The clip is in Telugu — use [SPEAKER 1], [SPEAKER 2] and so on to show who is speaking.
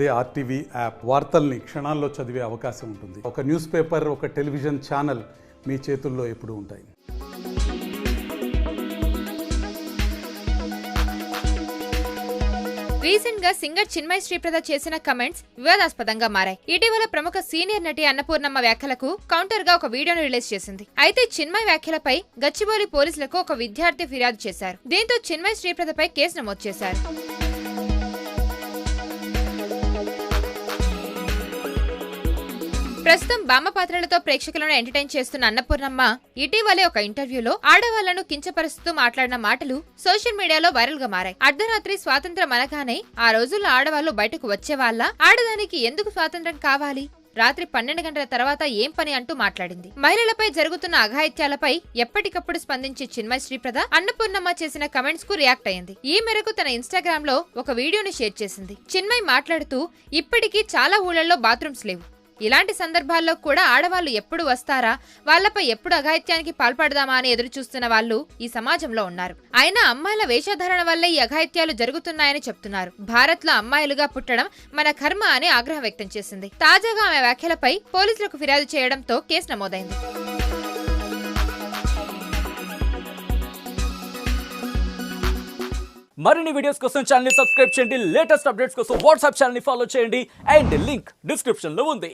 [SPEAKER 1] అదే ఆర్టీవీ యాప్ వార్తల్ని క్షణాల్లో చదివే అవకాశం ఉంటుంది. ఒక న్యూస్ పేపర్, ఒక టెలివిజన్ ఛానల్ మీ చేతుల్లో ఎప్పుడూ ఉంటాయి.
[SPEAKER 2] రీసెంట్ గా సింగర్ చిన్మయి శ్రీప్రద చేసిన కమెంట్స్ వివాదాస్పదంగా మారాయి. ఇటీవల ప్రముఖ సీనియర్ నటి అన్నపూర్ణమ్మ వ్యాఖ్యలకు కౌంటర్ గా ఒక వీడియోను రిలీజ్ చేసింది. అయితే చిన్మయి వ్యాఖ్యలపై గచ్చిబౌలి పోలీసులకు ఒక విద్యార్థి ఫిర్యాదు చేశారు. దీంతో చిన్మయి శ్రీప్రదపై కేసు నమోదు చేశారు. ప్రస్తుతం బామ్మ పాత్రలతో ప్రేక్షకులను ఎంటర్టైన్ చేస్తున్న అన్నపూర్ణమ్మ ఇటీవలే ఒక ఇంటర్వ్యూలో ఆడవాళ్లను కించపరుస్తూ మాట్లాడిన మాటలు సోషల్ మీడియాలో వైరల్ గా మారాయి. అర్ధరాత్రి స్వాతంత్రం అనగానే ఆ రోజుల్లో ఆడవాళ్లు బయటకు వచ్చేవాళ్ళ, ఆడదానికి ఎందుకు స్వాతంత్రం కావాలి, రాత్రి 12 గంటల తర్వాత ఏం పని అంటూ మాట్లాడింది. మహిళలపై జరుగుతున్న అఘాయిత్యాలపై ఎప్పటికప్పుడు స్పందించే చిన్మయి శ్రీప్రద అన్నపూర్ణమ్మ చేసిన కమెంట్స్ కు రియాక్ట్ అయ్యింది. ఈ మేరకు తన ఇన్స్టాగ్రామ్ లో ఒక వీడియోను షేర్ చేసింది. చిన్మయి మాట్లాడుతూ, ఇప్పటికీ చాలా ఊళ్ళల్లో బాత్రూమ్స్ లేవు, ఇలాంటి సందర్భాల్లో కూడా ఆడవాళ్లు ఎప్పుడు వస్తారా, వాళ్లపై ఎప్పుడు అఘాయిత్యానికి పాల్పడదామా అని ఎదురు చూస్తున్న వాళ్ళు ఈ సమాజంలో ఉన్నారు. అయినా అమ్మాయిల వేషధారణ వల్లే ఈ అఘాయిత్యాలు జరుగుతున్నాయని చెప్తున్నారు. భారత్ లో అమ్మాయిలుగా పుట్టడం మన కర్మ అని ఆగ్రహం వ్యక్తం చేసింది. తాజాగా ఆమె వ్యాఖ్యలపై పోలీసులకు ఫిర్యాదు చేయడంతో కేసు నమోదైంది.
[SPEAKER 3] మరిన్ని వీడియోస్ కోసం ఛానల్ ని సబ్స్క్రైబ్ చేయండి. లేటెస్ట్ అప్డేట్స్ కోసం వాట్సాప్ ఛానల్ ని ఫాలో చేయండి. అండ్ లింక్ డిస్క్రిప్షన్ లో ఉంది.